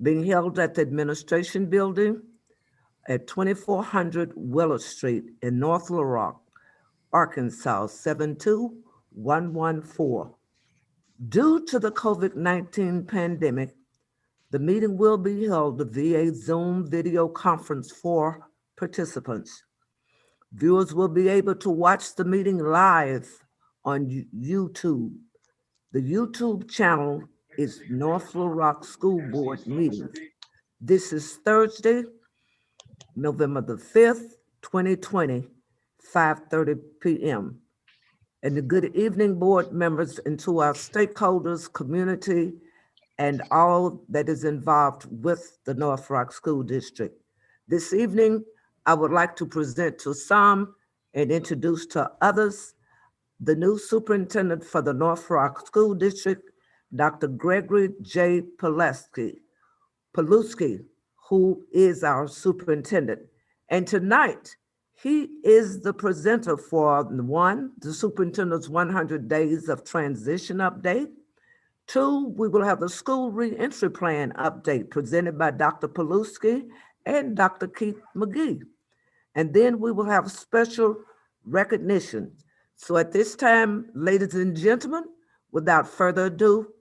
being held at the Administration Building at 2400 Willow Street in North Little Rock, Arkansas, 72114. Due to the COVID-19 pandemic, the meeting will be held via Zoom video conference for participants. Viewers will be able to watch the meeting live on YouTube. The YouTube channel is North Little Rock School Board Meetings. This is Thursday, November the 5th, 2020, 5:30 p.m. And the good evening, board members, and to our stakeholders, community, and all that is involved with the North Rock School District. This evening, I would like to present to some and introduce to others the new superintendent for the North Rock School District, Dr. Gregory J. Paluski, who is our superintendent. And tonight, he is the presenter for one, the superintendent's 100 Days of Transition update. Two, we will have the school reentry plan update presented by Dr. Paluski and Dr. Keith Mcgee. And then we will have special recognition. So at this time, ladies and gentlemen, without further ado,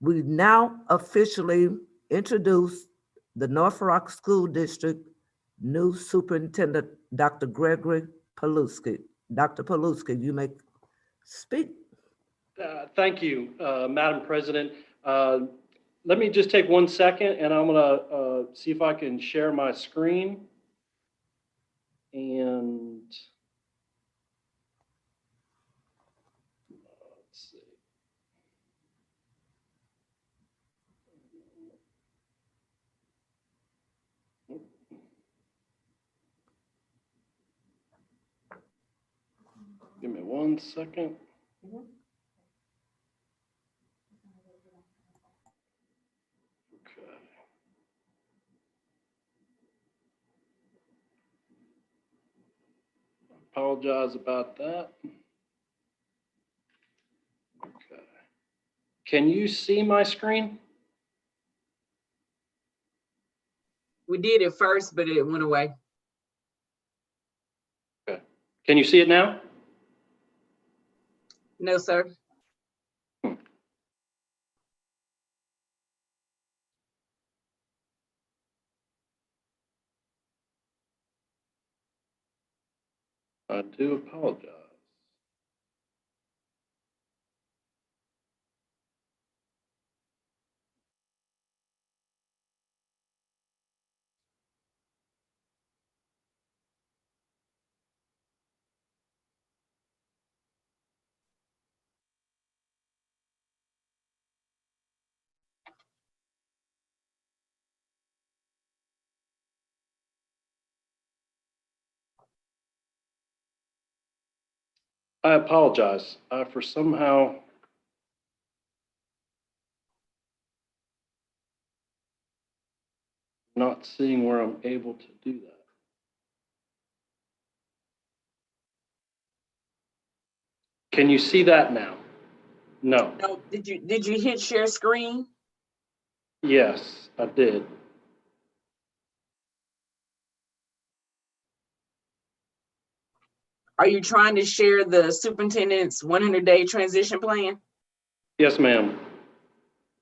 we now officially introduce the North Rock School District new superintendent, Dr. Gregory Paluski. Dr. Paluski, you may speak. Thank you, Madam President. Let me just take 1 second and I'm gonna see if I can share my screen. And let's see. Give me 1 second. Apologize about that. Okay. Can you see my screen? We did it first, but it went away. Okay. Can you see it now? No, sir. I do apologize. I apologize for somehow not seeing where I'm able to do that. Can you see that now? No. No, did you hit share screen? Yes, I did. Are you trying to share the superintendent's 100-day transition plan? Yes, ma'am.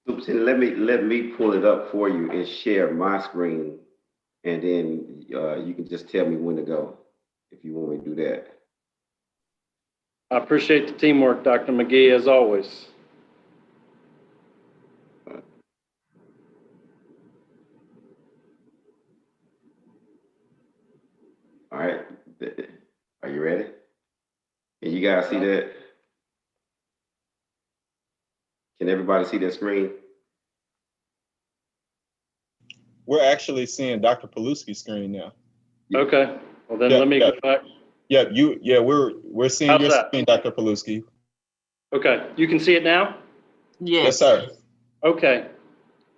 Superintendent, let me pull it up for you and share my screen, and then you can just tell me when to go if you want me to do that. I appreciate the teamwork, Dr. Mcgee, as always. All right, are you ready? Can you guys see that? Can everybody see that screen? We're actually seeing Dr. Paluski's screen now. Okay, well then let me go back. Yeah, we're seeing How's your that? screen, Dr. Paluski. Okay, you can see it now? Yes, sir. Okay,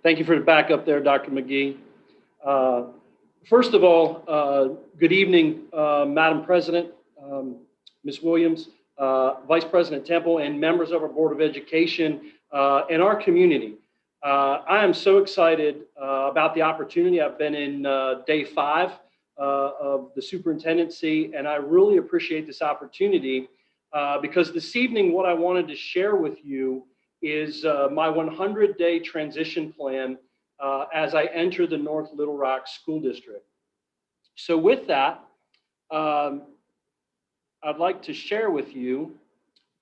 thank you for the backup there, Dr. Mcgee. First of all, good evening, Madam President, Ms. Williams, Vice President Temple, and members of our Board of Education and our community. I am so excited about the opportunity. I've been in day 5 of the superintendency, and I really appreciate this opportunity because this evening what I wanted to share with you is my 100-day transition plan as I enter the North Little Rock School District. So with that, I'd like to share with you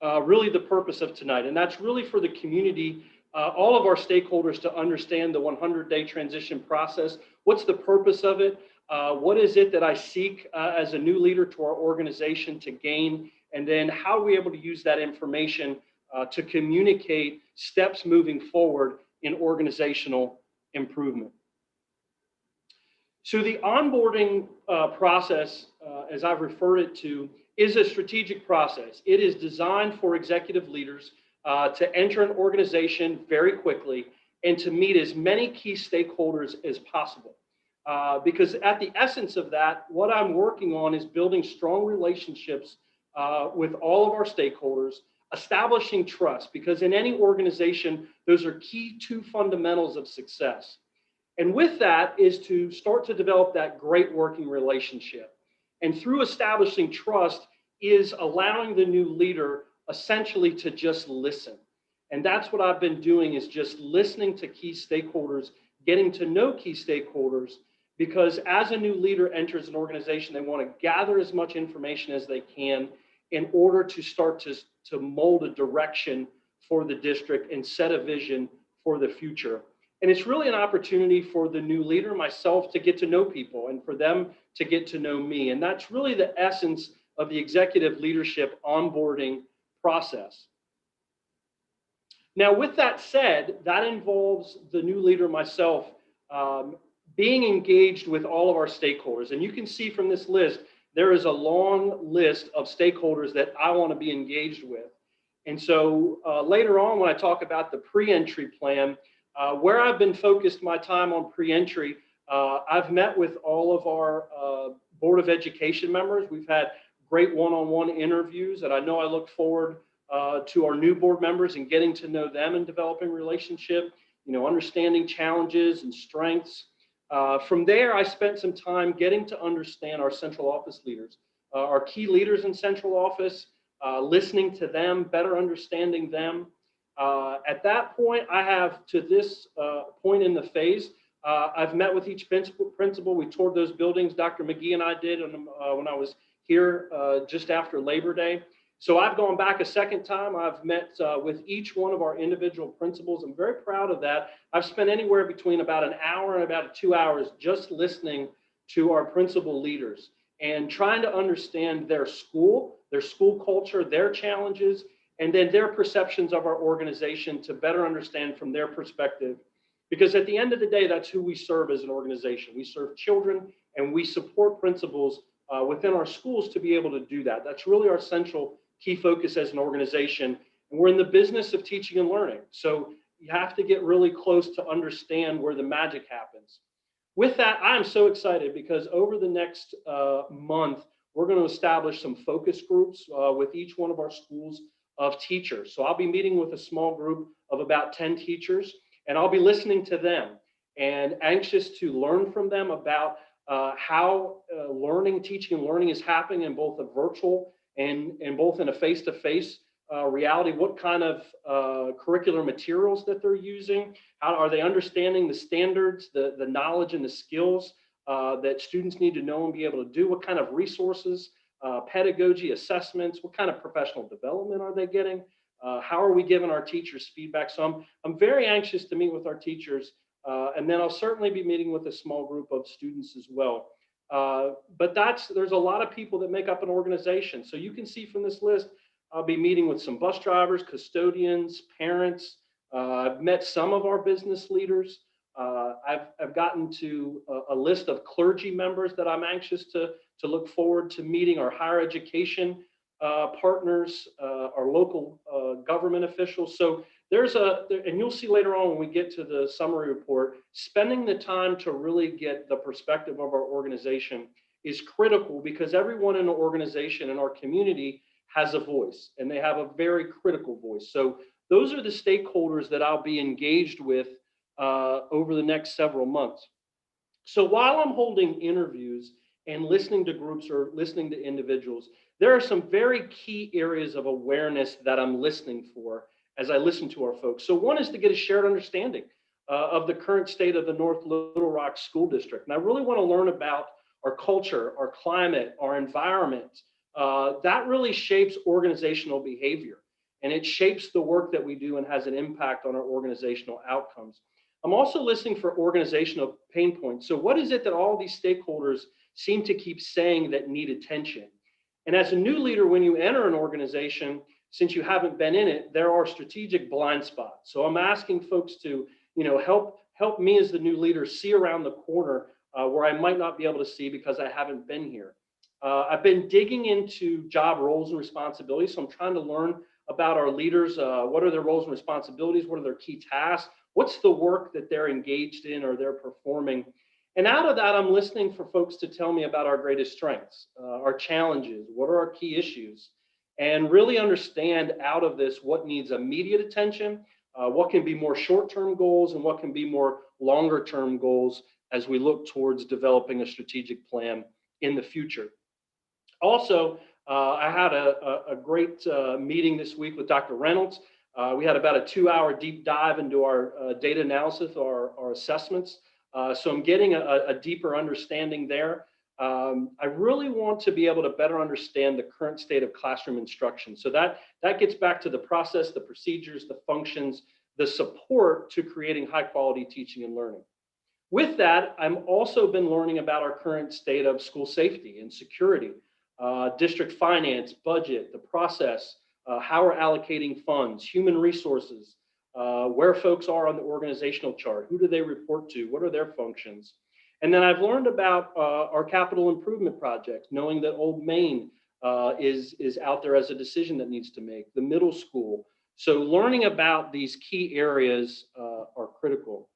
really the purpose of tonight, and that's really for the community, all of our stakeholders to understand the 100-day transition process. What's the purpose of it? What is it that I seek as a new leader to our organization to gain? And then how are we able to use that information to communicate steps moving forward in organizational improvement? So the onboarding process, as I've referred it to, is a strategic process. It is designed for executive leaders to enter an organization very quickly and to meet as many key stakeholders as possible. Because at the essence of that, what I'm working on is building strong relationships with all of our stakeholders, establishing trust, because in any organization, those are key 2 fundamentals of success. And with that is to start to develop that great working relationship. And through establishing trust is allowing the new leader essentially to just listen. And that's what I've been doing, is just listening to key stakeholders, getting to know key stakeholders, because as a new leader enters an organization, they want to gather as much information as they can in order to start to mold a direction for the district and set a vision for the future. And it's really an opportunity for the new leader, myself, to get to know people and for them to get to know me. And that's really the essence of the executive leadership onboarding process. Now, with that said, that involves the new leader, myself, being engaged with all of our stakeholders. And you can see from this list, there is a long list of stakeholders that I want to be engaged with. And so later on, when I talk about the pre-entry plan, where I've been focused my time on pre-entry, I've met with all of our Board of Education members. We've had great one-on-one interviews, and I know I look forward to our new board members and getting to know them and developing relationship, understanding challenges and strengths. From there, I spent some time getting to understand our central office leaders, our key leaders in central office, listening to them, better understanding them. At that point, I have, to this point in the phase, I've met with each principal. We toured those buildings. Dr. Mcgee and I did when I was here just after Labor Day. So I've gone back a second time. I've met with each one of our individual principals. I'm very proud of that. I've spent anywhere between about an hour and about 2 hours just listening to our principal leaders and trying to understand their school culture, their challenges, and then their perceptions of our organization to better understand from their perspective. Because at the end of the day, that's who we serve as an organization. We serve children and we support principals within our schools to be able to do that. That's really our central key focus as an organization. And we're in the business of teaching and learning. So you have to get really close to understand where the magic happens. With that, I'm so excited because over the next month, we're going to establish some focus groups with each one of our schools of teachers. So I'll be meeting with a small group of about 10 teachers, and I'll be listening to them and anxious to learn from them about how teaching and learning is happening in both a virtual and both in a face-to-face reality. What kind of curricular materials that they're using? How are they understanding the standards, the knowledge and the skills that students need to know and be able to do? What kind of resources, pedagogy, assessments, what kind of professional development are they getting? How are we giving our teachers feedback? So I'm very anxious to meet with our teachers, and then I'll certainly be meeting with a small group of students as well. But there's a lot of people that make up an organization. So you can see from this list, I'll be meeting with some bus drivers, custodians, parents. I've met some of our business leaders. I've gotten to a list of clergy members that I'm anxious to look forward to meeting, our higher education partners, our local government officials. So and you'll see later on when we get to the summary report, spending the time to really get the perspective of our organization is critical because everyone in the organization in our community has a voice, and they have a very critical voice. So those are the stakeholders that I'll be engaged with over the next several months. So while I'm holding interviews and listening to groups or listening to individuals, there are some very key areas of awareness that I'm listening for as I listen to our folks. So one is to get a shared understanding of the current state of the North Little Rock School District. And I really want to learn about our culture, our climate, our environment. That really shapes organizational behavior, and it shapes the work that we do and has an impact on our organizational outcomes. I'm also listening for organizational pain points. So what is it that all these stakeholders seem to keep saying that need attention? And as a new leader, when you enter an organization, since you haven't been in it, there are strategic blind spots. So I'm asking folks to, help me as the new leader see around the corner where I might not be able to see because I haven't been here. I've been digging into job roles and responsibilities. So I'm trying to learn about our leaders. What are their roles and responsibilities? What are their key tasks? What's the work that they're engaged in or they're performing? And out of that, I'm listening for folks to tell me about our greatest strengths, our challenges, what are our key issues, and really understand out of this what needs immediate attention, what can be more short-term goals, and what can be more longer-term goals as we look towards developing a strategic plan in the future. Also, I had a great meeting this week with Dr. Reynolds. We had about a 2-hour deep dive into our data analysis, our assessments. So I'm getting a deeper understanding there. I really want to be able to better understand the current state of classroom instruction. So that gets back to the process, the procedures, the functions, the support to creating high quality teaching and learning. With that, I've also been learning about our current state of school safety and security, district finance, budget, the process, how we're allocating funds, human resources, where folks are on the organizational chart, who do they report to, what are their functions. And then I've learned about our capital improvement project, knowing that Old Main is out there as a decision that needs to make, the middle school. So learning about these key areas are critical.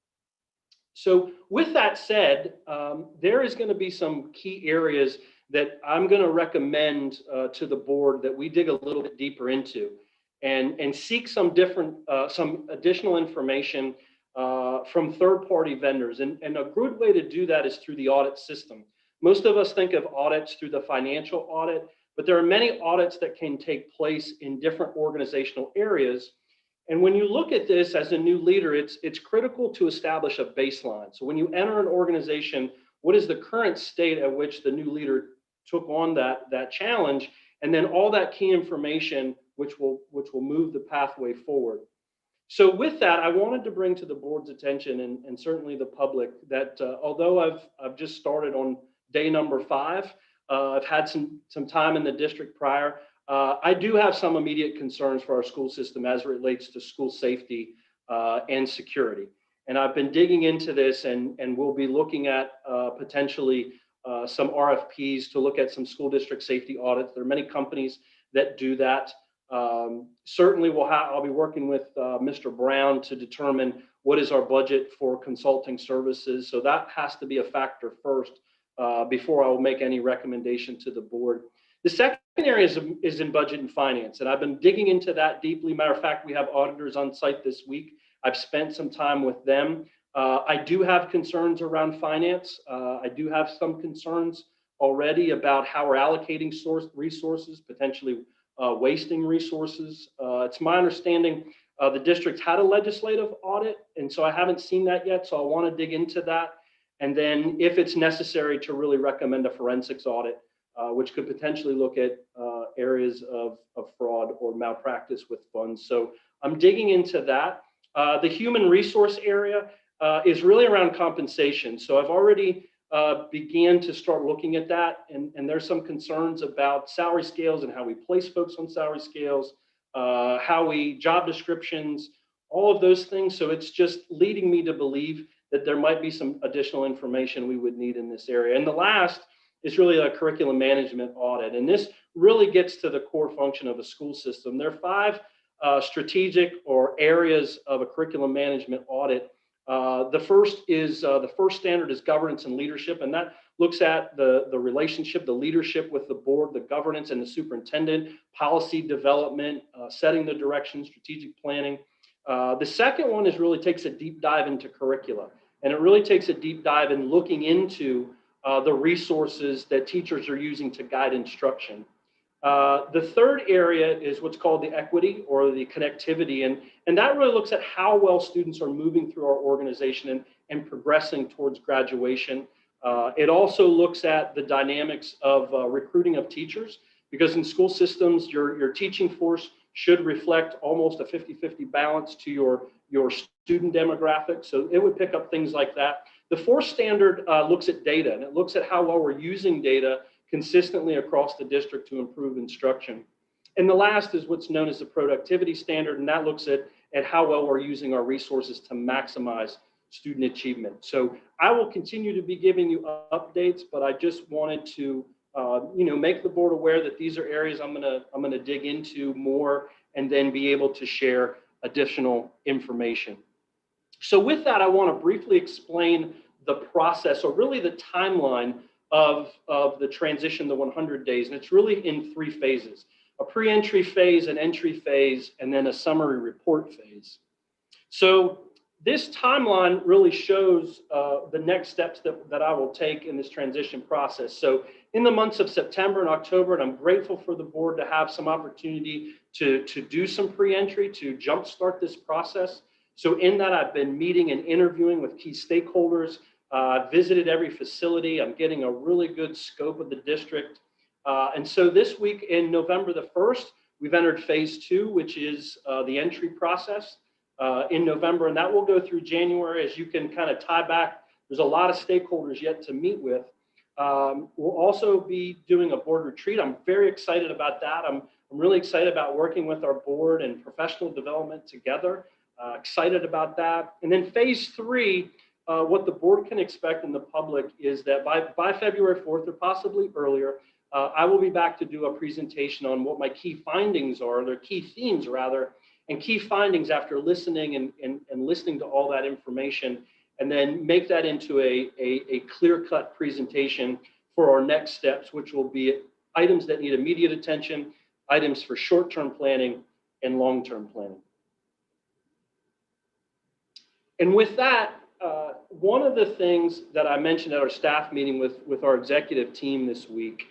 So with that said, there is going to be some key areas that I'm going to recommend to the board that we dig a little bit deeper into and seek some additional information from third-party vendors. And a good way to do that is through the audit system. Most of us think of audits through the financial audit, but there are many audits that can take place in different organizational areas. And when you look at this as a new leader, it's critical to establish a baseline. So when you enter an organization, what is the current state at which the new leader took on that challenge? And then all that key information, which will move the pathway forward. So with that, I wanted to bring to the board's attention and certainly the public that although I've just started on day number 5, I've had some time in the district prior. I do have some immediate concerns for our school system as it relates to school safety and security. And I've been digging into this and we'll be looking at potentially some RFPs to look at some school district safety audits. There are many companies that do that. Certainly I'll be working with Mr. Brown to determine what is our budget for consulting services. So that has to be a factor first before I will make any recommendation to the board. The second area is in budget and finance, and I've been digging into that deeply. Matter of fact, we have auditors on site this week. I've spent some time with them. I do have concerns around finance. I do have some concerns already about how we're allocating resources, potentially wasting resources. It's my understanding the district had a legislative audit, and so I haven't seen that yet, so I want to dig into that. And then if it's necessary to really recommend a forensics audit, which could potentially look at areas of fraud or malpractice with funds. So I'm digging into that. The human resource area is really around compensation. So I've already began to start looking at that, and there's some concerns about salary scales and how we place folks on salary scales, job descriptions, all of those things. So it's just leading me to believe that there might be some additional information we would need in this area. And the last is really a curriculum management audit. And this really gets to the core function of a school system. There are 5 strategic or areas of a curriculum management audit. The first standard is governance and leadership, and that looks at the relationship, the leadership with the board, the governance and the superintendent, policy development, setting the direction, strategic planning. The second one is really takes a deep dive into curricula, and it really takes a deep dive in looking into the resources that teachers are using to guide instruction. The third area is what's called the equity or the connectivity, and that really looks at how well students are moving through our organization and progressing towards graduation. It also looks at the dynamics of recruiting of teachers, because in school systems, your teaching force should reflect almost a 50-50 balance to your student demographic. So it would pick up things like that. The fourth standard looks at data, and it looks at how well we're using data consistently across the district to improve instruction. And the last is what's known as the productivity standard, and that looks at how well we're using our resources to maximize student achievement. So I will continue to be giving you updates, but I just wanted to make the board aware that these are areas I'm gonna dig into more and then be able to share additional information. So with that, I want to briefly explain the process, or really the timeline of the transition, the 100 days. And it's really in 3 phases: a pre-entry phase, an entry phase, and then a summary report phase. So this timeline really shows the next steps that I will take in this transition process. So in the months of September and October, and I'm grateful for the board to have some opportunity to do some pre-entry, to jumpstart this process. So in that, I've been meeting and interviewing with key stakeholders, visited every facility. I'm getting a really good scope of the district. And so this week in November the 1st, we've entered phase 2, which is the entry process in November, and that will go through January. As you can kind of tie back, there's a lot of stakeholders yet to meet with. We'll also be doing a board retreat. I'm very excited about that. I'm really excited about working with our board and professional development together. Excited about that. And then phase 3, what the board can expect in the public is that by February 4th or possibly earlier, I will be back to do a presentation on what my key findings are, their key themes rather, and key findings after listening and listening to all that information, and then make that into a clear-cut presentation for our next steps, which will be items that need immediate attention, items for short-term planning and long-term planning. And with that, one of the things that I mentioned at our staff meeting with our executive team this week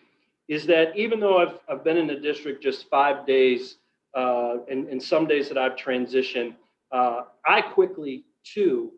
is that even though I've been in the district just 5 days, and some days that I've transitioned, I quickly too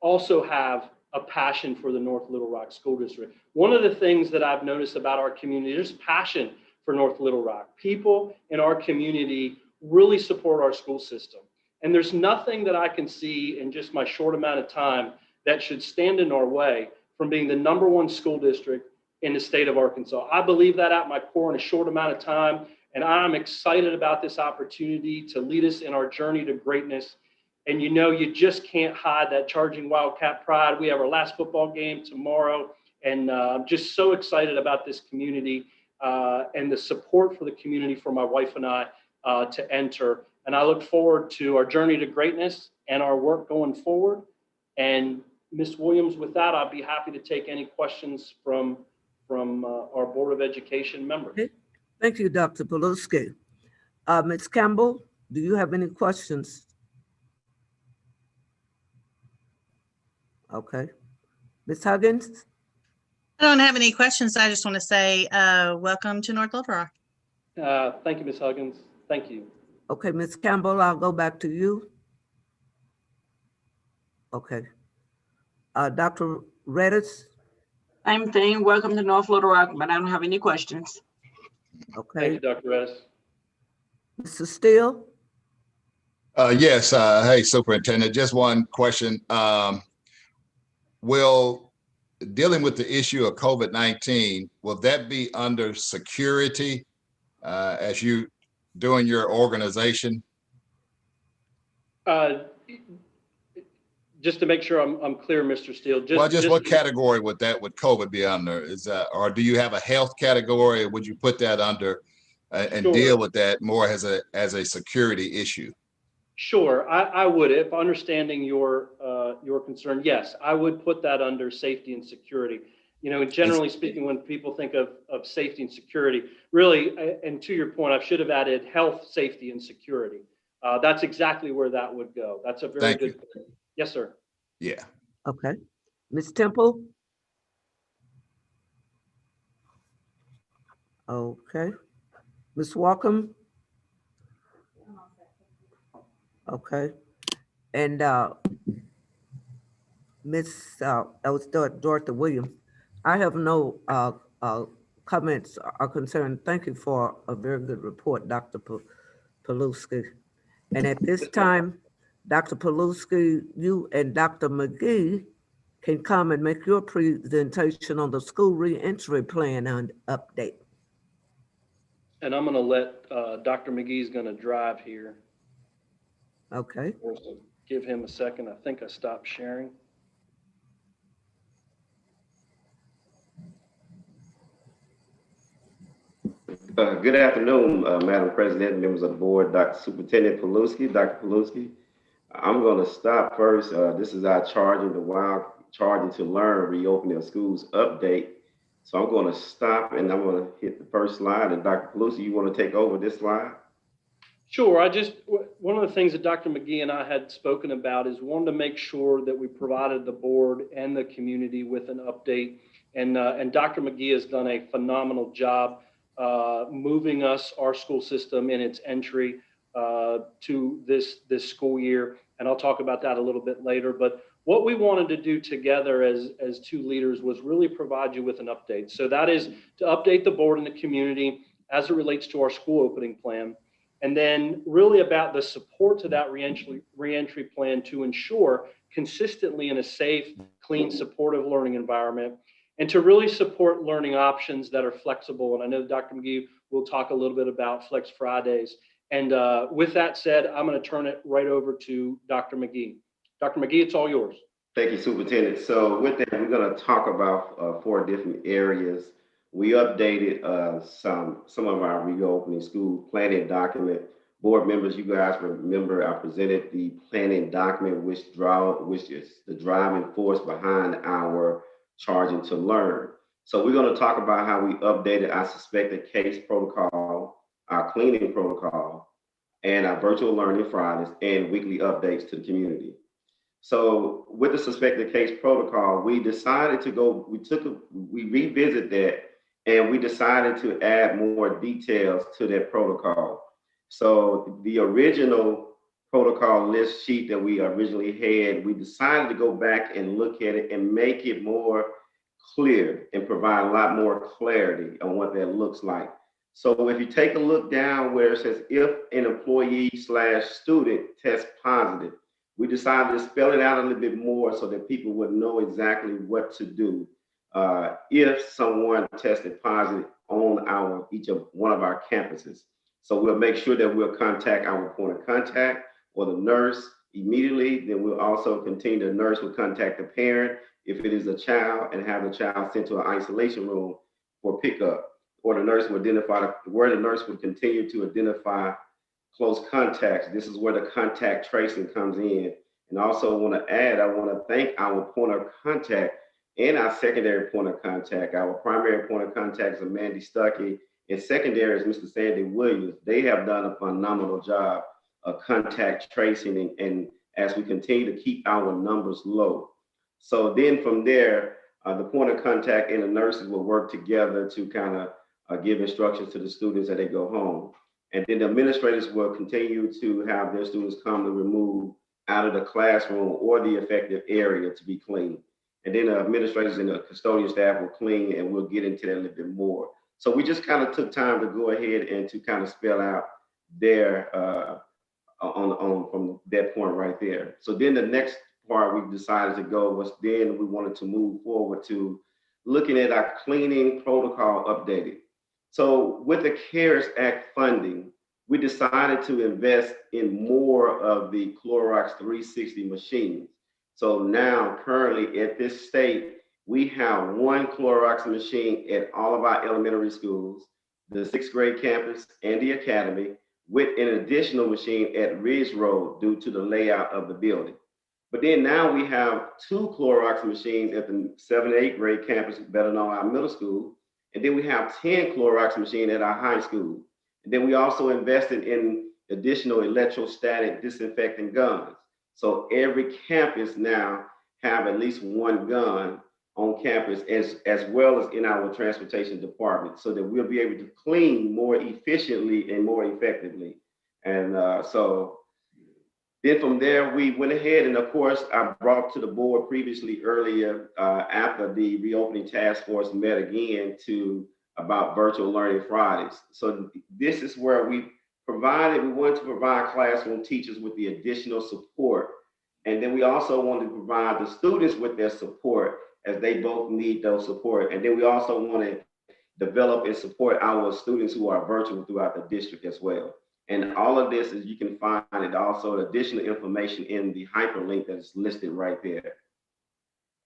also have a passion for the North Little Rock School District. One of the things that I've noticed about our community, there's passion for North Little Rock. People in our community really support our school system. And there's nothing that I can see in just my short amount of time that should stand in our way from being the #1 school district in the state of Arkansas. I believe that at my core in a short amount of time, and I'm excited about this opportunity to lead us in our journey to greatness. And you just can't hide that charging Wildcat pride. We have our last football game tomorrow, and I'm just so excited about this community and the support for the community for my wife and I to enter. And I look forward to our journey to greatness and our work going forward. And Ms. Williams, with that, I'll be happy to take any questions from our Board of Education members. Okay. Thank you, Dr. Pawlowski. Ms. Campbell, do you have any questions? Okay. Ms. Huggins? I don't have any questions. I just want to say welcome to North Little Rock. Thank you, Ms. Huggins. Thank you. Okay, Ms. Campbell, I'll go back to you. Okay. Dr. Redis? Same thing. Welcome to North Little Rock, but I don't have any questions. Okay. Thank you, Dr. Redis. Mr. Steele? Yes. Hey, Superintendent, just one question. Will dealing with the issue of COVID-19, will that be under security as you doing your organization? Just to make sure I'm clear, Mr. Steele. Just what category would COVID be under? Is that, or do you have a health category? Or would you put that under and Sure. deal with that more as a security issue? Sure, I would. If understanding your concern, yes, I would put that under safety and security. Generally speaking, when people think of safety and security, really, and to your point, I should have added health, safety, and security. that's exactly where that would go. That's a very Thank good point. Yes, sir. Yeah. Okay. Ms. Temple? Okay. Ms. Walkham? Okay. And I was Dorothy Williams. I have no comments or concern. Thank you for a very good report, Dr. Paluski. And at this time, Dr. Paluski, you and Dr. McGee can come and make your presentation on the school reentry plan and update. And I'm going to let Dr. McGee's going to drive here. Okay. Give him a second. I think I stopped sharing. Good afternoon, Madam President, members of the board, Dr. Superintendent Paluski, Dr. Paluski. I'm going to stop first. This is our Charging to Learn Reopening of Schools update. So I'm going to stop and I'm going to hit the first slide. And Dr. Paluski, you want to take over this slide? Sure. One of the things that Dr. McGee and I had spoken about is wanted to make sure that we provided the board and the community with an update. And Dr. McGee has done a phenomenal job moving our school system in its entry to this school year. And I'll talk about that a little bit later. But what we wanted to do together as two leaders was really provide you with an update. So that is to update the board and the community as it relates to our school opening plan. And then really about the support to that reentry plan to ensure consistently in a safe, clean, supportive learning environment, and to really support learning options that are flexible. And I know Dr. McGee will talk a little bit about Flex Fridays. And with that said, I'm going to turn it right over to Dr. McGee. Dr. McGee, it's all yours. Thank you, Superintendent. So with that, we're going to talk about 4 different areas. We updated some of our reopening school planning document. Board members, you guys remember I presented the planning document, which is the driving force behind our Charging to Learn. So we're going to talk about how we updated our suspected case protocol, our cleaning protocol, and our virtual learning Fridays and weekly updates to the community. So with the suspected case protocol, we decided to we revisited that and we decided to add more details to that protocol. So the original protocol list sheet that we originally had, we decided to go back and look at it and make it more clear and provide a lot more clarity on what that looks like. So if you take a look down where it says, if an employee/student tests positive, we decided to spell it out a little bit more so that people would know exactly what to do if someone tested positive on each of one of our campuses. So we'll make sure that we'll contact our point of contact or the nurse immediately. Then we'll also continue, the nurse will contact the parent if it is a child and have the child sent to an isolation room for pickup. Or the nurse will identify where the nurse would continue to identify close contacts. This is where the contact tracing comes in. And also want to add, I want to thank our point of contact and our secondary point of contact. Our primary point of contact is Mandy Stuckey, and secondary is Mr. Sandy Williams. They have done a phenomenal job of contact tracing and as we continue to keep our numbers low. So then from there, the point of contact and the nurses will work together to kind of give instructions to the students as they go home. And then the administrators will continue to have their students come to remove out of the classroom or the affected area to be clean. And then the administrators and the custodian staff will clean, and we'll get into that a little bit more. So we just kind of took time to go ahead and to kind of spell out there from that point right there. So then the next part we decided to go was then we wanted to move forward to looking at our cleaning protocol updated. So with the CARES Act funding, we decided to invest in more of the Clorox 360 machines. So now currently at this state, we have 1 Clorox machine at all of our elementary schools, the 6th grade campus and the academy, with an additional machine at Ridge Road due to the layout of the building. But then now we have 2 Clorox machines at the 7th and 8th grade campus, better known our middle school. And then we have 10 Clorox machines at our high school. And then we also invested in additional electrostatic disinfectant guns. So every campus now have at least one gun on campus, as well as in our transportation department, so that we'll be able to clean more efficiently and more effectively. And so then from there, we went ahead, and of course, I brought to the board previously earlier after the reopening task force met again about virtual learning Fridays. So this is where we wanted to provide classroom teachers with the additional support. And then we also wanted to provide the students with their support, as they both need those support. And then we also want to develop and support our students who are virtual throughout the district as well. And all of this is, you can find it also additional information in the hyperlink that is listed right there.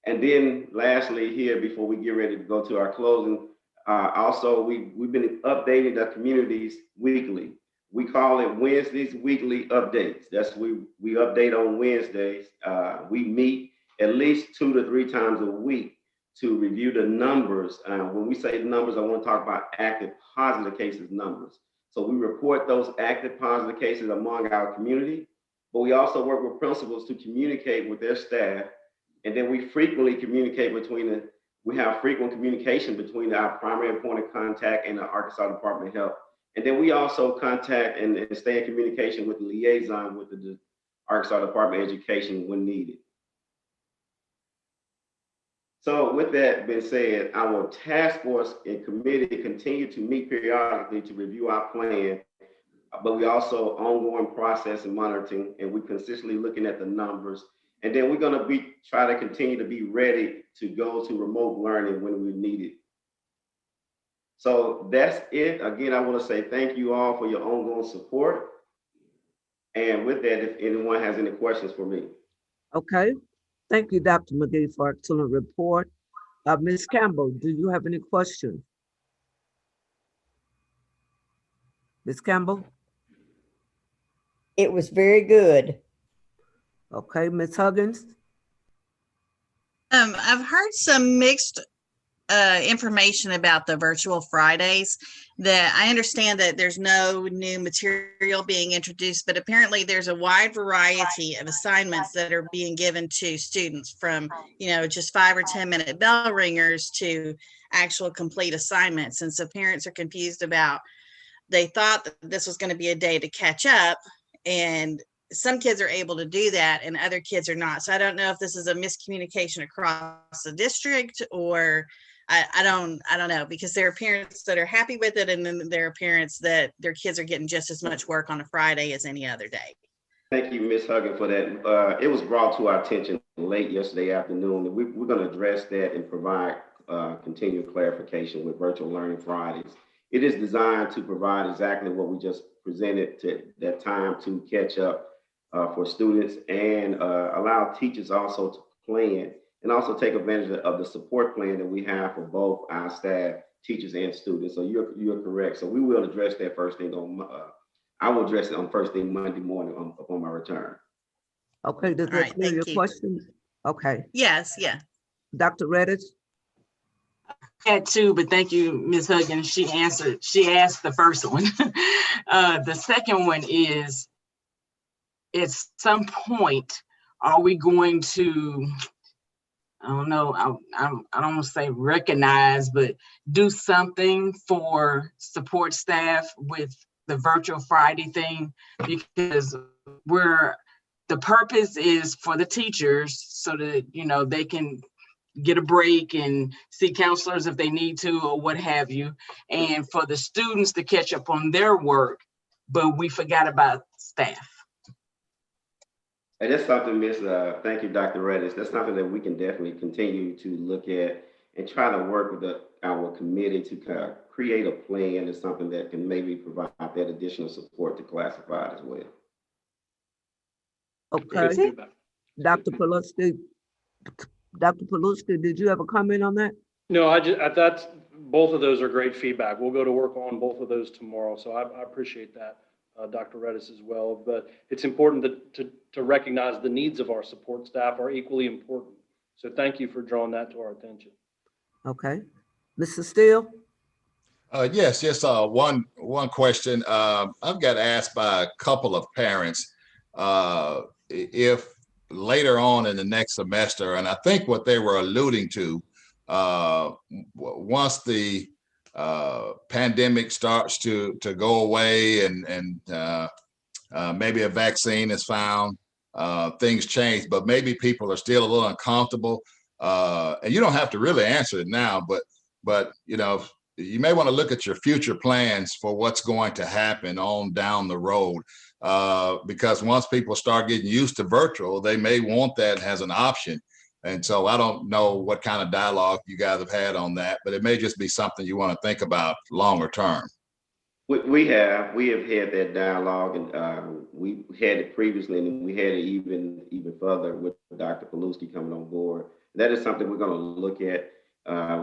And then lastly here, before we get ready to go to our closing, also we've been updating the communities weekly. We call it Wednesdays weekly updates. That's we update on Wednesdays. We meet at least 2 to 3 times a week to review the numbers. When we say numbers, I want to talk about active positive cases numbers. So we report those active positive cases among our community, but we also work with principals to communicate with their staff. And then we frequently communicate we have frequent communication between our primary point of contact and the Arkansas Department of Health. And then we also contact and stay in communication with the liaison with the Arkansas Department of Education when needed. So with that being said, our task force and committee continue to meet periodically to review our plan, but we also ongoing process and monitoring, and we consistently looking at the numbers. And then we're gonna try to continue to be ready to go to remote learning when we need it. So that's it. Again, I want to say thank you all for your ongoing support. And with that, if anyone has any questions for me. Okay. Thank you, Dr. McGee, for an excellent report. Ms. Campbell, do you have any questions? Ms. Campbell? It was very good. Okay, Ms. Huggins? I've heard some mixed information about the virtual Fridays. That I understand that there's no new material being introduced, but apparently there's a wide variety of assignments that are being given to students, from, just 5 or 10 minute bell ringers to actual complete assignments. And so parents are confused they thought that this was going to be a day to catch up, and some kids are able to do that and other kids are not. So I don't know if this is a miscommunication across the district, or I don't know, because there are parents that are happy with it, and then there are parents that their kids are getting just as much work on a Friday as any other day. Thank you, Ms. Huggins, for that. It was brought to our attention late yesterday afternoon, and we're going to address that and provide continued clarification with virtual learning Fridays. It is designed to provide exactly what we just presented, to that time to catch up for students, and allow teachers also to plan and also take advantage of the support plan that we have for both our staff, teachers, and students. So you're correct. So we will address that first thing I will address it on first thing Monday morning upon my return. Okay, does that clear your questions? Okay. Yes, yeah. Dr. Reddish? Had two, but thank you, Ms. Huggins. She asked the first one. The second one is, at some point, are we going to, I don't know, I don't want to say recognize, but do something for support staff with the virtual Friday thing? Because the purpose is for the teachers so that, they can get a break and see counselors if they need to, or what have you, and for the students to catch up on their work, but we forgot about staff. And that's something, thank you, Dr. Reddish. That's something that we can definitely continue to look at and try to work with our committee to kind of create a plan or something that can maybe provide that additional support to classified as well. Okay. Dr. Paluski, did you have a comment on that? No, that's, both of those are great feedback. We'll go to work on both of those tomorrow. So I appreciate that, Dr. Reddish, as well. But it's important to recognize the needs of our support staff are equally important. So thank you for drawing that to our attention. Okay. Mr. Steele? Yes, just one question. I've got asked by a couple of parents if later on in the next semester, and I think what they were alluding to, once the pandemic starts to go away and maybe a vaccine is found, things change, but maybe people are still a little uncomfortable. And you don't have to really answer it now, but you know, you may want to look at your future plans for what's going to happen on down the road. Because once people start getting used to virtual, they may want that as an option. And so I don't know what kind of dialogue you guys have had on that, but it may just be something you want to think about longer term. We have had that dialogue, and we had it previously, and we had it even further with Dr. Paluski coming on board. That is something we're going to look at.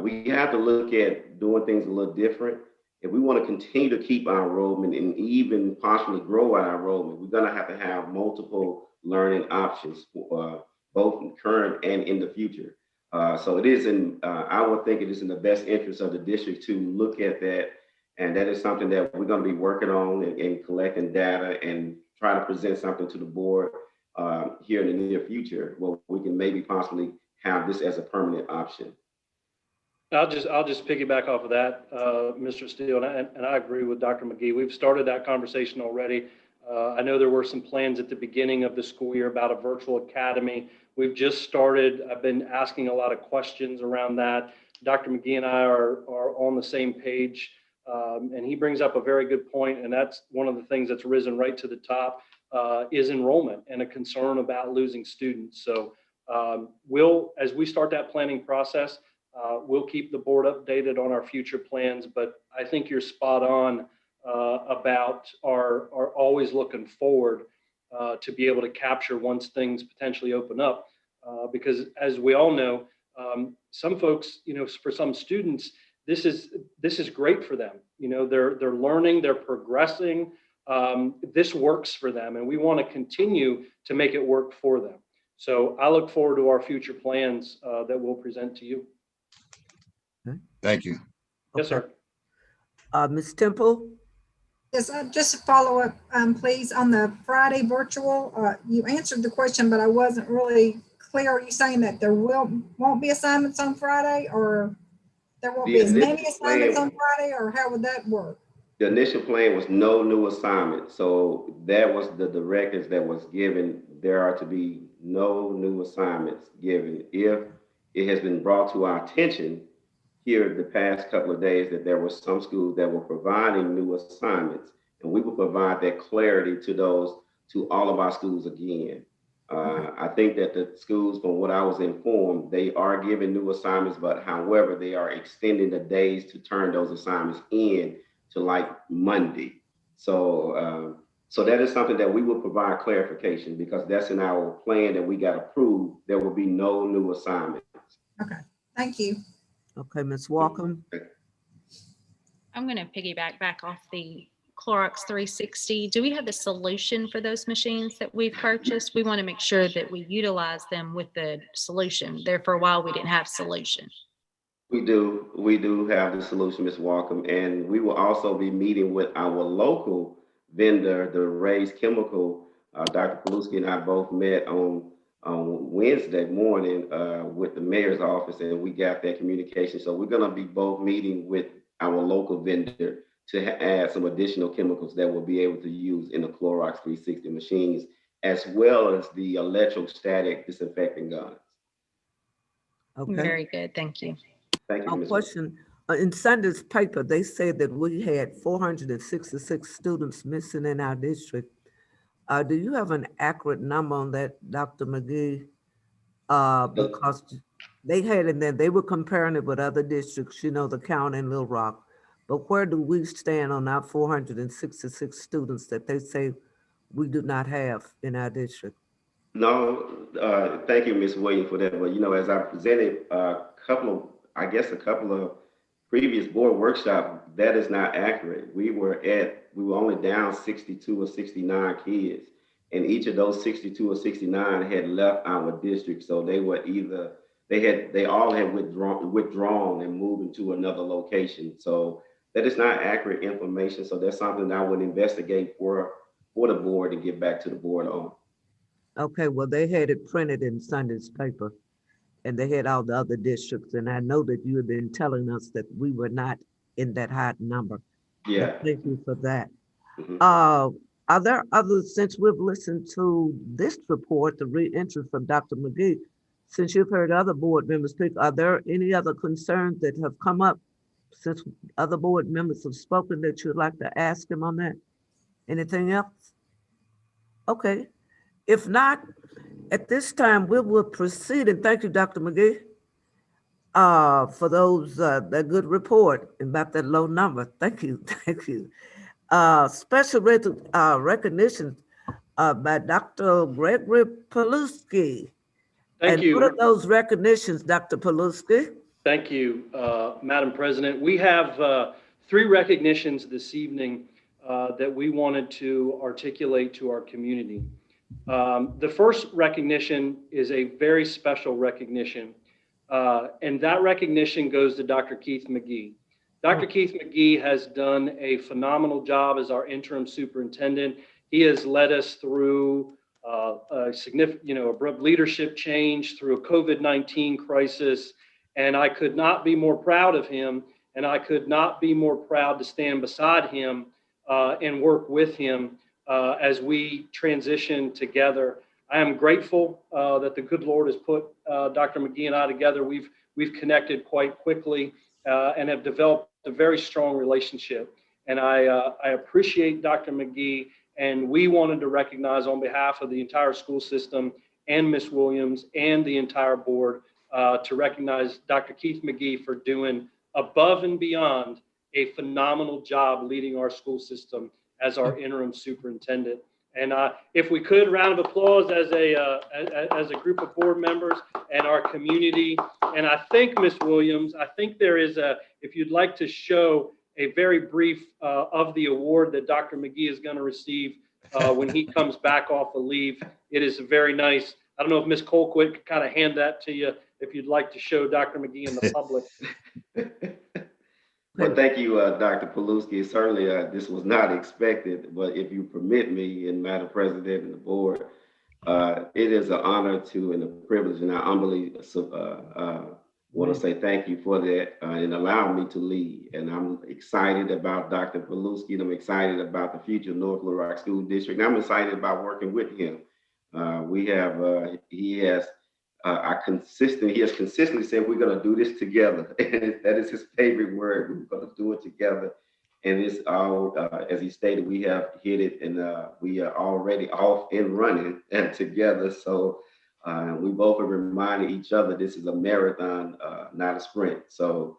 We have to look at doing things a little different. If we want to continue to keep our enrollment and even possibly grow our enrollment, we're going to have multiple learning options, both in current and in the future. So it is I would think it is in the best interest of the district to look at that. And that is something that we're going to be working on and collecting data and try to present something to the board here in the near future, where we can maybe possibly have this as a permanent option. I'll just piggyback off of that, Mr. Steele, and I agree with Dr. McGee. We've started that conversation already. I know there were some plans at the beginning of the school year about a virtual academy. We've just started. I've been asking a lot of questions around that. Dr. McGee and I are on the same page. And he brings up a very good point, and that's one of the things that's risen right to the top is enrollment and a concern about losing students. So as we start that planning process, we'll keep the board updated on our future plans, but I think you're spot on about our always looking forward to be able to capture once things potentially open up, because as we all know, some folks, for some students, this is great for them. They're learning, they're progressing. This works for them, and we want to continue to make it work for them. So I look forward to our future plans that we'll present to you. Thank you. Yes, sir. Ms. Temple? Yes, just a follow up, please, on the Friday virtual. You answered the question, but I wasn't really clear. Are you saying that there won't be assignments on Friday, or there won't be as many assignments on Friday, or how would that work? The initial plan was no new assignments. So that was the directives that was given. There are to be no new assignments given. If it has been brought to our attention here the past couple of days that there were some schools that were providing new assignments, and we will provide that clarity to all of our schools again. I think that the schools, from what I was informed, they are giving new assignments, but however, they are extending the days to turn those assignments in to like Monday. So that is something that we will provide clarification, because that's in our plan that we got approved. There will be no new assignments. Okay, thank you. Okay, Ms. Walker? I'm going to piggyback back off the Clorox 360. Do we have the solution for those machines that we've purchased? We want to make sure that we utilize them with the solution. There for a while, we didn't have solution. We do have the solution, Ms. Walker, and we will also be meeting with our local vendor, the Ray's Chemical. Dr. Paluski and I both met on Wednesday morning with the mayor's office, and we got that communication. So we're going to be both meeting with our local vendor to add some additional chemicals that we'll be able to use in the Clorox 360 machines, as well as the electrostatic disinfecting guns. Okay. Very good. Thank you. Thank you, A question. In Sunday's paper, they said that we had 466 students missing in our district. Do you have an accurate number on that, Dr. McGee? Because they had, and then they were comparing it with other districts, the county and Little Rock. But where do we stand on our 466 students that they say we do not have in our district? No, thank you, Ms. Williams, for that. But as I presented a couple of previous board workshops, that is not accurate. We were only down 62 or 69 kids, and each of those 62 or 69 had left our district. So they were they all had withdrawn and moved into another location. So that is not accurate information. So that's something that I would investigate for the board and get back to the board on. Okay, well, they had it printed in Sunday's paper and they had all the other districts. And I know that you have been telling us that we were not in that high number. Yeah. Thank you for that. Mhm. Are there others, since we've listened to this report, the reentry from Dr. McGee, since you've heard other board members speak, are there any other concerns that have come up since other board members have spoken that you'd like to ask him on that? Anything else? Okay, if not, at this time, we will proceed, and thank you, Dr. McGee, for those, that good report about that low number. Thank you, thank you. Special recognition by Dr. Gregory Paluski. Thank And you. what are those recognitions, Dr. Paluski? Thank you, Madam President. We have 3 recognitions this evening that we wanted to articulate to our community. The first recognition is a very special recognition, and that recognition goes to Dr. Keith Mcgee. Dr. Keith Mcgee has done a phenomenal job as our interim superintendent. He has led us through a significant, abrupt leadership change, through a COVID-19 crisis, and I could not be more proud of him, and I could not be more proud to stand beside him and work with him as we transition together. I am grateful that the good Lord has put Dr. Mcgee and I together. We've connected quite quickly and have developed a very strong relationship. And I appreciate Dr. Mcgee, and we wanted to recognize on behalf of the entire school system and Ms. Williams and the entire board to recognize Dr. Keith Mcgee for doing above and beyond a phenomenal job leading our school system as our interim superintendent. And if we could, round of applause as a group of board members and our community. And I think, Ms. Williams, I think there is if you'd like to show a very brief of the award that Dr. Mcgee is going to receive when he comes back off of leave. It is very nice. I don't know if Ms. Colquitt could kind of hand that to you if you'd like to show Dr. Mcgee in the public. Well, thank you, Dr. Paluski. Certainly, this was not expected, but if you permit me, and Madam President and the board, it is an honor to and a privilege, and I humbly want to say thank you for that and allowing me to lead. And I'm excited about Dr. Paluski, and I'm excited about the future of North Little Rock School District. And I'm excited about working with him. He has consistently said we're going to do this together. And that is his favorite word. We're going to do it together. And it's all, as he stated, we have hit it, and we are already off and running and together. So we both have reminded each other this is a marathon, not a sprint. So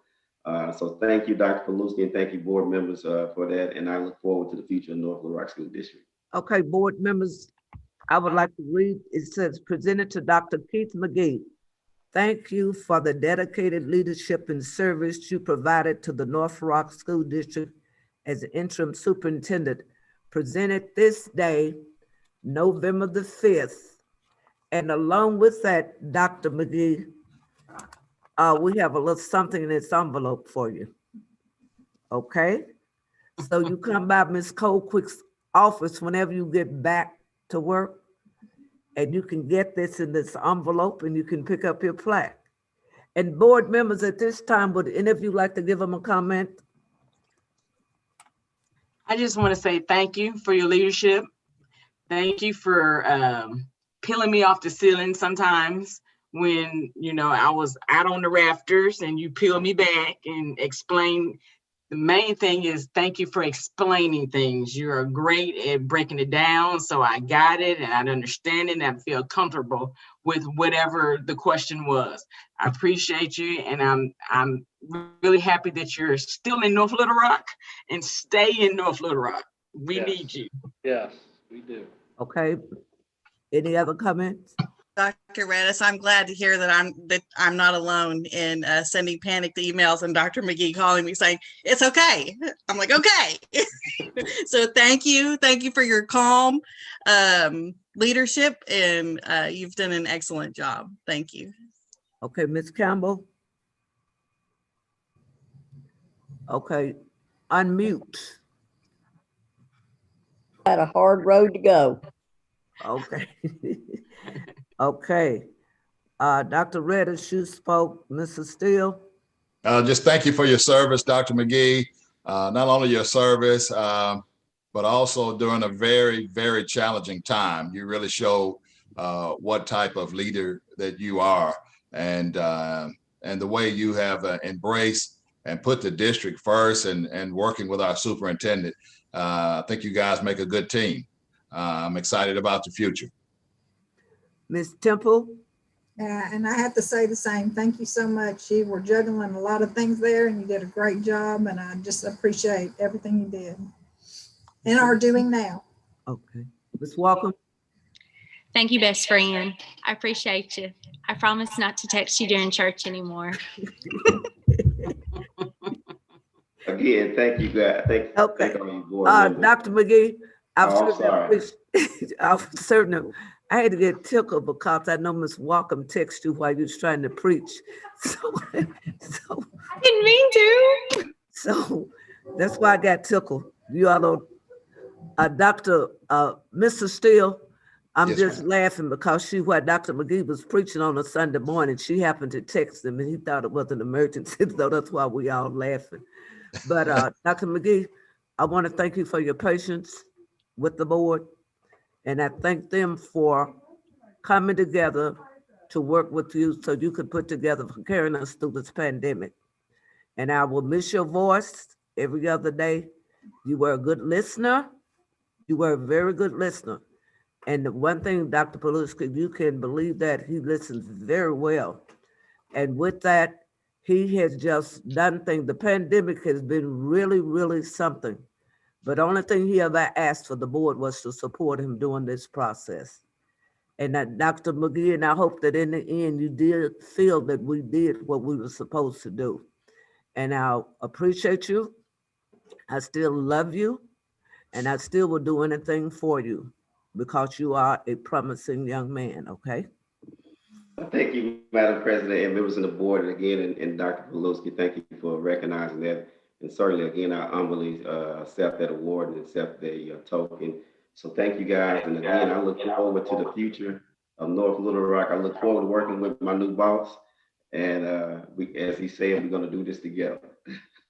thank you, Dr. Paluski, and thank you, board members, for that. And I look forward to the future of North Little Rock School District. Okay, board members, I would like to read, it says, presented to Dr. Keith Mcgee. Thank you for the dedicated leadership and service you provided to the North Rock School District as interim superintendent. Presented this day, November the 5th. And along with that, Dr. Mcgee, we have a little something in this envelope for you. Okay? So you come by Ms. Colquitt's office whenever you get back to work, and you can get this in this envelope and you can pick up your plaque. And board members, at this time, would any of you like to give them a comment? I just want to say thank you for your leadership. Thank you for peeling me off the ceiling sometimes when, I was out on the rafters and you peel me back and explain. The main thing is thank you for explaining things. You're great at breaking it down. So I got it and I understand it and I feel comfortable with whatever the question was. I appreciate you, and I'm really happy that you're still in North Little Rock and stay in North Little Rock. We need you. Yes, we do. Okay. Any other comments? Dr. Redis, I'm glad to hear that I'm not alone in sending panicked emails and Dr. Mcgee calling me saying, it's okay. I'm like, okay. So thank you for your calm leadership, and you've done an excellent job. Thank you. Okay, Ms. Campbell. Okay, unmute. Had a hard road to go. Okay. Okay. Dr. Reddish, you spoke. Mrs. Steele? Just thank you for your service, Dr. McGee. Not only your service, but also during a very, very challenging time. You really show what type of leader that you are, and the way you have embraced and put the district first, and working with our superintendent. I think you guys make a good team. I'm excited about the future. Ms. Temple? And I have to say the same. Thank you so much. You were juggling a lot of things there and you did a great job. And I just appreciate everything you did and are doing now. Okay. Ms. Walker? Thank you, best friend. I appreciate you. I promise not to text you during church anymore. Again, thank you guys. Thank all you board members. Dr. McGee, Oh, sorry. I had to get tickled because I know Ms. Walkham texted you while you was trying to preach. So I didn't mean to. So that's why I got tickled. You all know, Mr. Steele, I'm Yes, just ma'am. laughing because while Dr. McGee was preaching on a Sunday morning, she happened to text him and he thought it was an emergency. So that's why we all laughing. But Dr. McGee, I want to thank you for your patience with the board. And I thank them for coming together to work with you so you could put together for carrying us through this pandemic. And I will miss your voice every other day. You were a good listener. You were a very good listener. And the one thing, Dr. Paluski, you can believe that he listens very well. And with that, he has just done things. The pandemic has been really, really something. But the only thing he ever asked for the board was to support him during this process. And that Dr. McGee, and I hope that in the end you did feel that we did what we were supposed to do. And I appreciate you. I still love you. And I still will do anything for you because you are a promising young man, okay? Thank you, Madam President, and members of the board, and again, and Dr. Paluski, thank you for recognizing that. And certainly, again, I humbly accept that award and accept the token. So thank you guys. And again, I look forward to the future of North Little Rock. I look forward to working with my new boss. And as he said, we're going to do this together.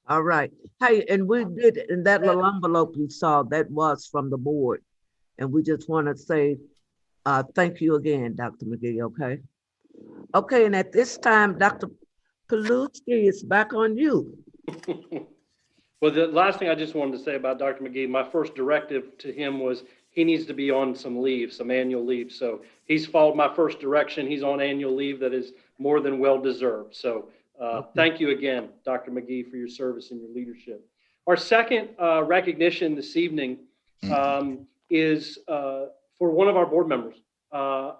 All right. Hey, and we did, in that little envelope you saw, that was from the board. And we just want to say thank you again, Dr. McGee, okay? Okay, and at this time, Dr. Paluski, it's back on you. Well, the last thing I just wanted to say about Dr. McGee, my first directive to him was he needs to be on some leave, some annual leave. So he's followed my first direction. He's on annual leave that is more than well-deserved. So thank you again, Dr. McGee, for your service and your leadership. Our second recognition this evening is for one of our board members,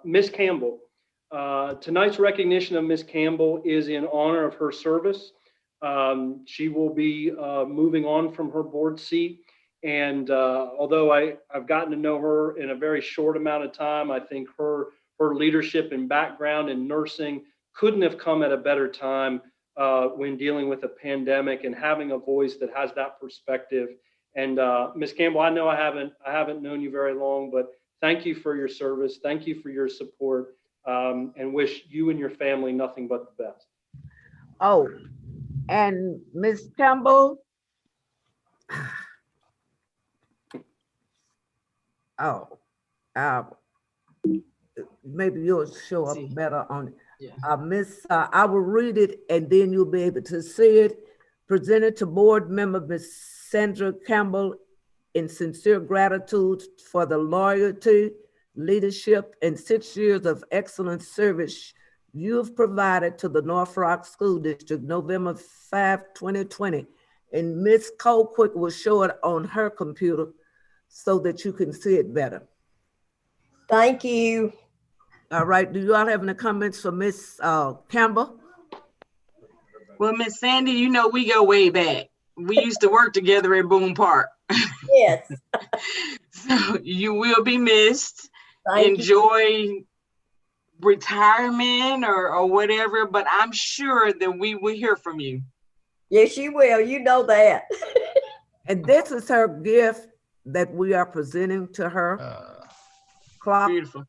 Ms. Campbell. Tonight's recognition of Ms. Campbell is in honor of her service. She will be moving on from her board seat. And although I've gotten to know her in a very short amount of time, I think her leadership and background in nursing couldn't have come at a better time when dealing with a pandemic and having a voice that has that perspective. And Ms. Campbell, I know I haven't known you very long, but thank you for your service. Thank you for your support, and wish you and your family nothing but the best. Oh, and Ms. Campbell, maybe you'll show up better on it. Yeah. I will read it and then you'll be able to see it. Presented to board member Ms. Sandra Campbell in sincere gratitude for the loyalty, leadership, and 6 years of excellent service you've provided to the North Rock School District, November 5, 2020. And Ms. Colquitt will show it on her computer so that you can see it better. Thank you. All right, do you all have any comments for Ms. Campbell? Well, Miss Sandy, you know, we go way back. We used to work together at Boone Park. Yes. So you will be missed. Thank Enjoy you. Retirement or whatever, but I'm sure that we will hear from you. Yes, you will. You know that. And this is her gift that we are presenting to her. Clock. Beautiful.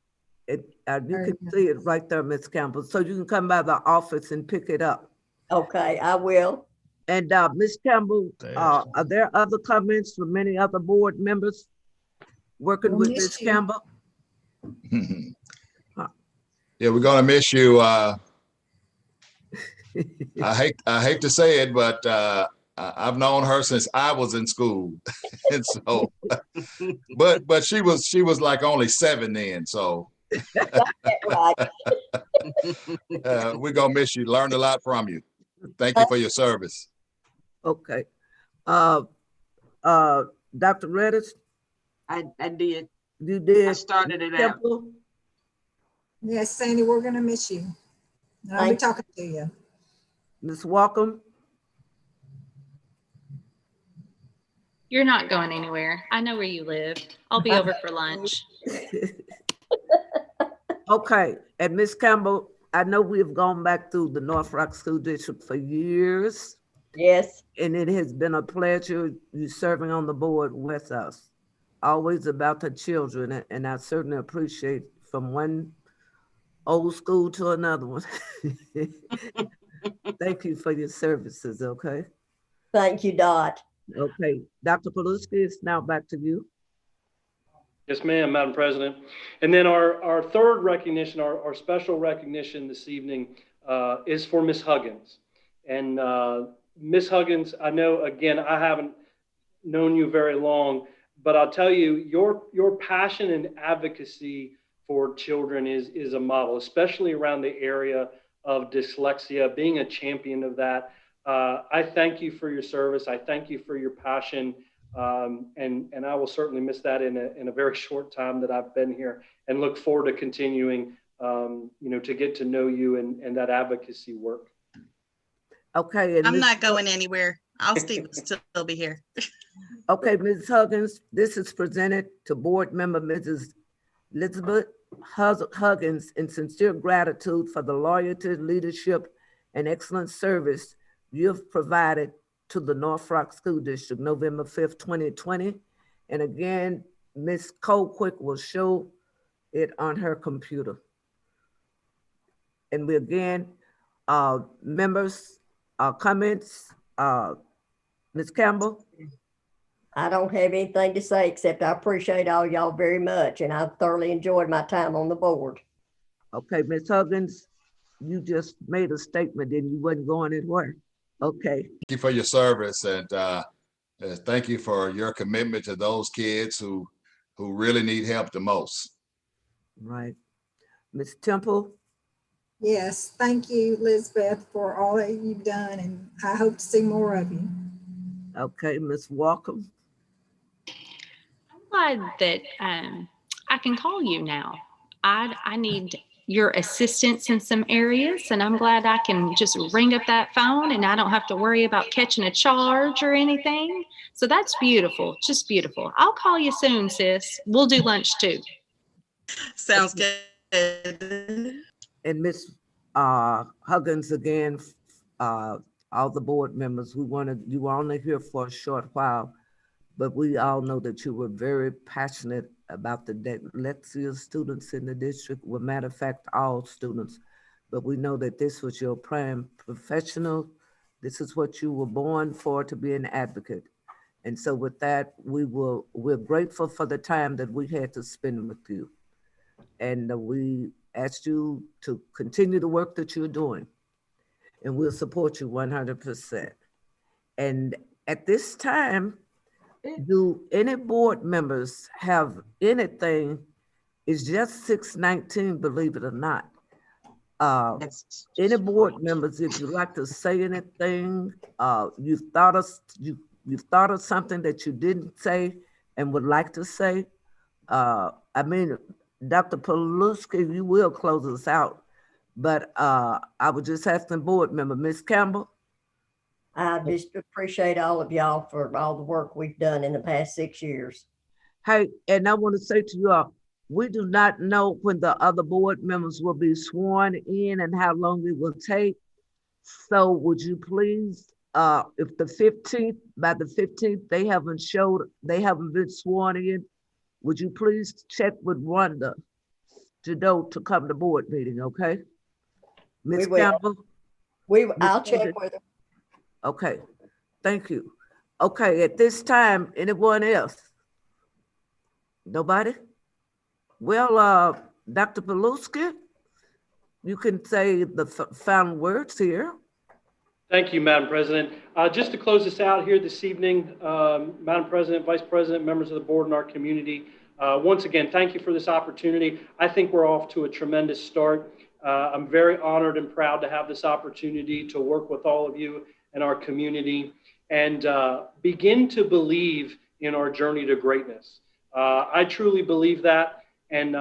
You Very can see it right there, Ms. Campbell. So you can come by the office and pick it up. Okay, I will. And Ms. Campbell, are there other comments from many other board members working with Ms. Campbell? Yeah, we're gonna miss you. I hate to say it, but I've known her since I was in school, and so, but she was like only 7 then, so Right. we're gonna miss you. Learned a lot from you. Thank you for your service. Okay. Dr. Reddish, I did. you did. I started it out. Temple? Yes, Sandy, we're gonna miss you. And I'll be talking to you. Ms. Walker? You're not going anywhere. I know where you live. I'll be over for lunch. Okay, and Ms. Campbell, I know we've gone back through the North Rock School District for years. Yes. And it has been a pleasure you serving on the board with us. Always about the children, and I certainly appreciate from one old school to another one. Thank you for your services, okay? Thank you, Dot. Okay, Dr. Paluski, it's now back to you. Yes, ma'am, Madam President. And then our third recognition, our special recognition this evening is for Ms. Huggins. And Ms. Huggins, I know, again, I haven't known you very long, but I'll tell you, your passion and advocacy for children is a model, especially around the area of dyslexia, being a champion of that. I thank you for your service. I thank you for your passion. And I will certainly miss that in a very short time that I've been here, and look forward to continuing, to get to know you and that advocacy work. Okay. I'm not going anywhere. I'll still be here. Okay, Ms. Huggins, this is presented to board member Mrs. Elizabeth Huggins in sincere gratitude for the loyalty, leadership, and excellent service you've provided to the North Rock School District, November 5th, 2020. And again, Ms. Colquitt will show it on her computer. And we again, members, comments, Ms. Campbell? I don't have anything to say except I appreciate all y'all very much, and I've thoroughly enjoyed my time on the board. Okay, Ms. Huggins, you just made a statement and you wasn't going anywhere. Okay. Thank you for your service, and thank you for your commitment to those kids who really need help the most. Right. Ms. Temple? Yes, thank you, Elizabeth, for all that you've done, and I hope to see more of you. Okay, Ms. Walker? I'm glad that I can call you now. I need your assistance in some areas, and I'm glad I can just ring up that phone and I don't have to worry about catching a charge or anything. So that's beautiful, just beautiful. I'll call you soon, sis. We'll do lunch too. Sounds good. And Ms. Huggins, again, all the board members, you were only here for a short while, but we all know that you were very passionate about the dyslexia students in the district. Well, matter of fact, all students, but we know that this was your prime professional. This is what you were born for, to be an advocate. And so with that, we're grateful for the time that we had to spend with you. And we asked you to continue the work that you're doing, and we'll support you 100%. And at this time, do any board members have anything? It's just 6:19, believe it or not. Any board members, if you'd like to say anything, you've thought of something that you didn't say and would like to say. I mean, Dr. Paluski, you will close us out, but I was just asking board member, Ms. Campbell. I just appreciate all of y'all for all the work we've done in the past 6 years. Hey, and I want to say to you all, we do not know when the other board members will be sworn in and how long it will take. So would you please if the 15th, by the 15th, they haven't been sworn in, would you please check with Rhonda to know to come to board meeting, okay? Ms. will. Campbell? I'll check with her. Okay, thank you. Okay, at this time, anyone else? Nobody? Well, Dr. Paluski, you can say the final words here. Thank you, Madam President. Just to close this out here this evening, Madam President, Vice President, members of the board and our community, once again, thank you for this opportunity. I think we're off to a tremendous start. I'm very honored and proud to have this opportunity to work with all of you and our community and begin to believe in our journey to greatness. I truly believe that, and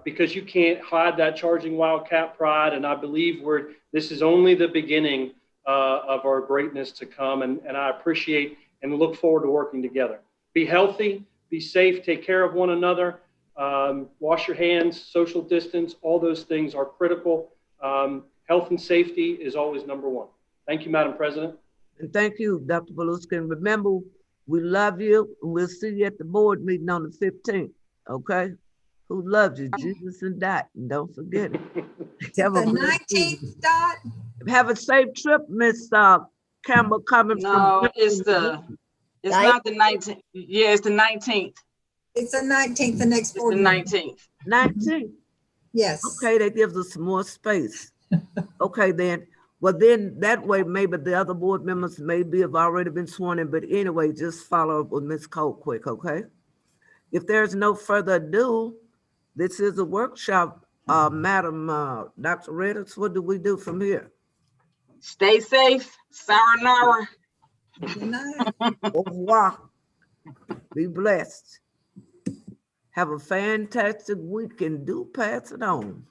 because you can't hide that charging wildcat pride, and I believe this is only the beginning of our greatness to come, and I appreciate and look forward to working together. Be healthy, be safe, take care of one another, wash your hands, social distance, all those things are critical. Health and safety is always number one. Thank you, Madam President. And thank you, Dr. Paluski. And remember, we love you, and we'll see you at the board meeting on the 15th, okay? Who loves you? Jesus and Dot, and don't forget it. Have The a blessed 19th, evening. Dot? Have a safe trip, Miss Campbell, coming No, from. it's not the 19th. Yeah, it's the 19th. It's the 19th, the next It's board the meeting. 19th. 19th. Yes. Okay, that gives us some more space. Okay, then. Well, then that way, maybe the other board members maybe have already been sworn in, but anyway, just follow up with Ms. Cole quick, okay? If there's no further ado, this is a workshop. Madam Dr. Redditz, what do we do from here? Stay safe. Sayonara. Good night. Au revoir. Be blessed. Have a fantastic week and do pass it on.